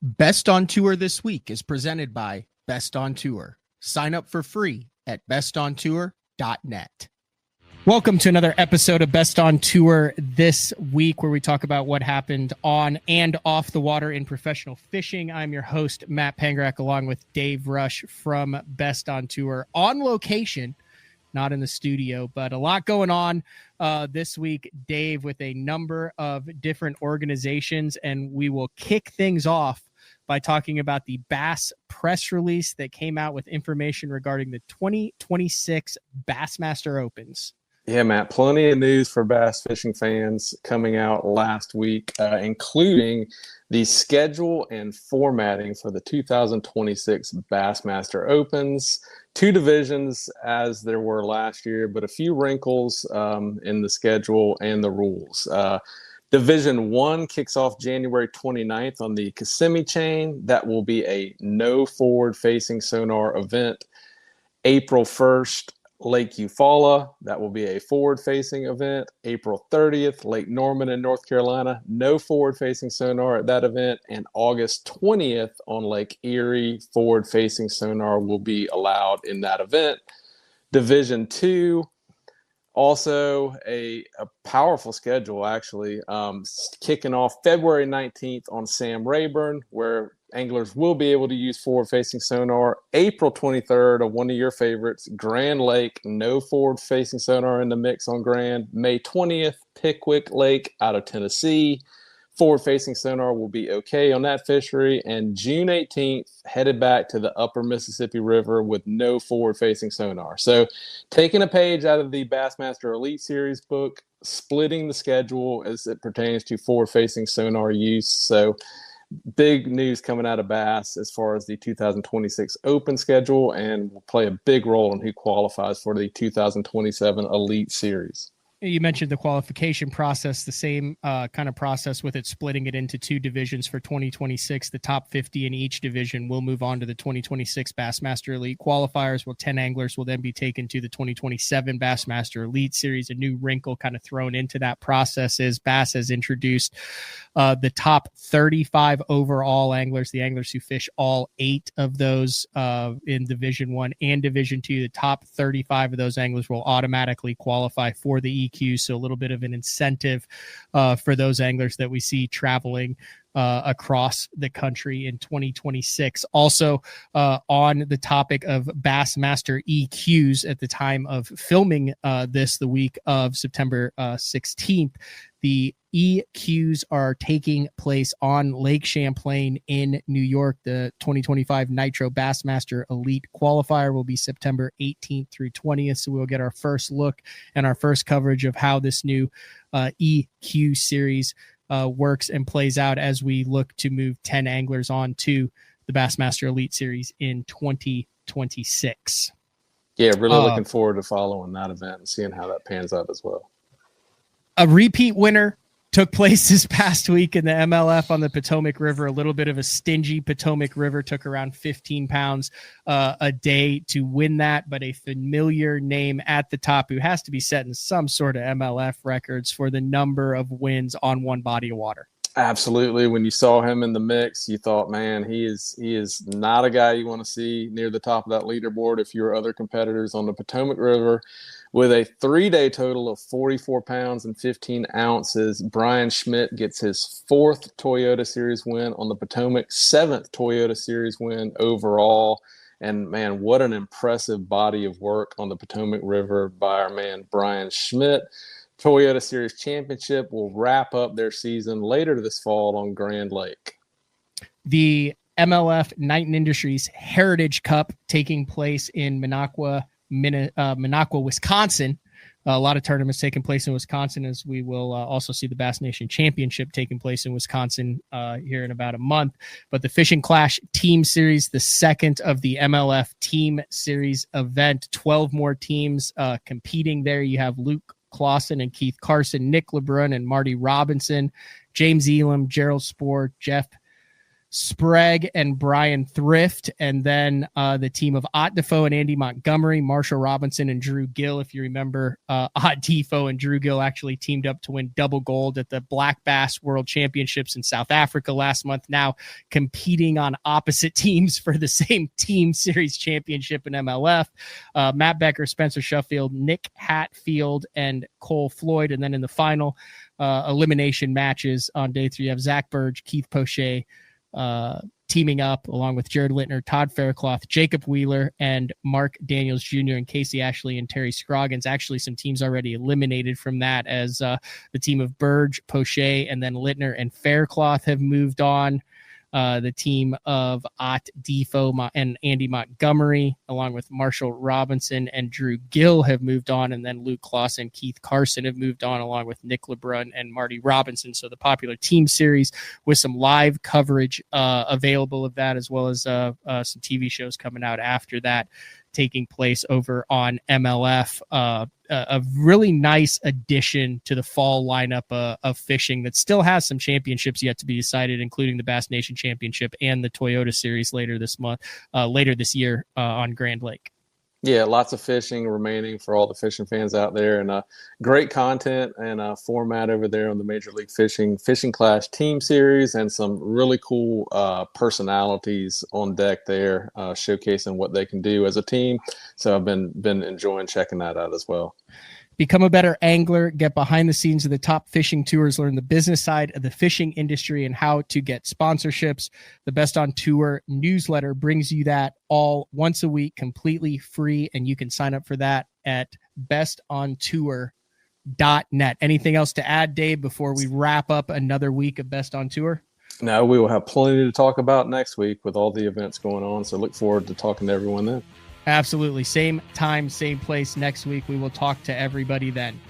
Best on Tour this week is presented by Best on Tour. Sign up for free at bestontour.net. Welcome to another episode of Best on Tour this week, where we talk about what happened on and off the water in professional fishing. I'm your host, Matt Pangrac, along with Dave Rush from Best on Tour, on location, not in the studio, but a lot going on this week, Dave, with a number of different organizations, and we will kick things off by talking about the Bass press release that came out with information regarding the 2026 Bassmaster Opens. Yeah, Matt, plenty of news for bass fishing fans coming out last week, including the schedule and formatting for the 2026 Bassmaster Opens. Two divisions as there were last year, but a few wrinkles in the schedule and the rules. Division 1 kicks off January 29th on the Kissimmee chain. That will be a no forward-facing sonar event. April 1st, Lake Eufaula. That will be a forward-facing event. April 30th, Lake Norman in North Carolina. No forward-facing sonar at that event. And August 20th on Lake Erie, forward-facing sonar will be allowed in that event. Division 2, also a powerful schedule, actually. Kicking off February 19th on Sam Rayburn, where anglers will be able to use forward-facing sonar. April 23rd, one of your favorites, Grand Lake, no forward-facing sonar in the mix on Grand. May 20th, Pickwick Lake out of Tennessee. Forward-facing sonar will be okay on that fishery. And June 18th, headed back to the upper Mississippi River with no forward-facing sonar. So taking a page out of the Bassmaster Elite Series book, splitting the schedule as it pertains to forward-facing sonar use. So big news coming out of Bass as far as the 2026 Open schedule, and will play a big role in who qualifies for the 2027 Elite Series. You mentioned the qualification process, the same kind of process with it, splitting it into two divisions for 2026. The top 50 in each division will move on to the 2026 Bassmaster Elite qualifiers, where 10 anglers will then be taken to the 2027 Bassmaster Elite Series. A new wrinkle kind of thrown into that process is Bass has introduced the top 35 overall anglers, the anglers who fish all 8 of those in Division 1 and Division 2. The top 35 of those anglers will automatically qualify for the EQ, so a little bit of an incentive for those anglers that we see traveling across the country in 2026. Also, on the topic of Bassmaster EQs, at the time of filming this, the week of September 16th, the EQs are taking place on Lake Champlain in New York. The 2025 Nitro Bassmaster Elite Qualifier will be September 18th through 20th. So we'll get our first look and our first coverage of how this new EQ series works and plays out as we look to move 10 anglers on to the Bassmaster Elite Series in 2026. Yeah, really looking forward to following that event and seeing how that pans out as well. A repeat winner took place this past week in the MLF on the Potomac River. A little bit of a stingy Potomac River, took around 15 pounds a day to win that, but a familiar name at the top who has to be setting some sort of MLF records for the number of wins on one body of water. Absolutely. When you saw him in the mix, you thought, man, he is not a guy you want to see near the top of that leaderboard if you're other competitors on the Potomac River. With a 3-day total of 44 pounds and 15 ounces, Brian Schmidt gets his 4th Toyota Series win on the Potomac, 7th Toyota Series win overall. And, man, what an impressive body of work on the Potomac River by our man Brian Schmidt. Toyota Series Championship will wrap up their season later this fall on Grand Lake. The MLF Knighton Industries Heritage Cup taking place in Minocqua, Wisconsin. A lot of tournaments taking place in Wisconsin, as we will also see the Bass Nation Championship taking place in Wisconsin here in about a month. But the Fishing Clash Team Series, the second of the MLF Team Series event, 12 more teams competing there. You have Luke Clausen and Keith Carson, Nick LeBrun and Marty Robinson, James Elam, Gerald Spoor, Jeff Sprague and Brian Thrift, and then the team of Ott Defoe and Andy Montgomery, Marshall Robinson and Drew Gill. If you remember, Ott Defoe and Drew Gill actually teamed up to win double gold at the Black Bass World Championships in South Africa last month, now competing on opposite teams for the same team series championship in MLF. Matt Becker, Spencer Sheffield, Nick Hatfield, and Cole Floyd. And then in the final elimination matches on day 3, you have Zach Burge, Keith Poche, teaming up along with Jared Littner, Todd Faircloth, Jacob Wheeler, and Mark Daniels Jr. and Casey Ashley and Terry Scroggins. Actually, some teams already eliminated from that, as the team of Burge, Poche, and then Littner and Faircloth have moved on. The team of Ott Defoe and Andy Montgomery, along with Marshall Robinson and Drew Gill, have moved on. And then Luke Clausen, Keith Carson have moved on, along with Nick LeBrun and Marty Robinson. So the popular team series with some live coverage available of that, as well as some TV shows coming out after that, taking place over on MLF. A really nice addition to the fall lineup of fishing that still has some championships yet to be decided, including the Bass Nation Championship and the Toyota Series later this year on Grand Lake. Yeah, lots of fishing remaining for all the fishing fans out there, and great content and format over there on the Major League Fishing Clash Team Series, and some really cool personalities on deck there, showcasing what they can do as a team. So I've been enjoying checking that out as well. Become a better angler, get behind the scenes of the top fishing tours, learn the business side of the fishing industry and how to get sponsorships. The Best on Tour newsletter brings you that all once a week, completely free, and you can sign up for that at bestontour.net. Anything else to add, Dave, before we wrap up another week of Best on Tour? No, we will have plenty to talk about next week with all the events going on, so look forward to talking to everyone then. Absolutely. Same time, same place next week. We will talk to everybody then.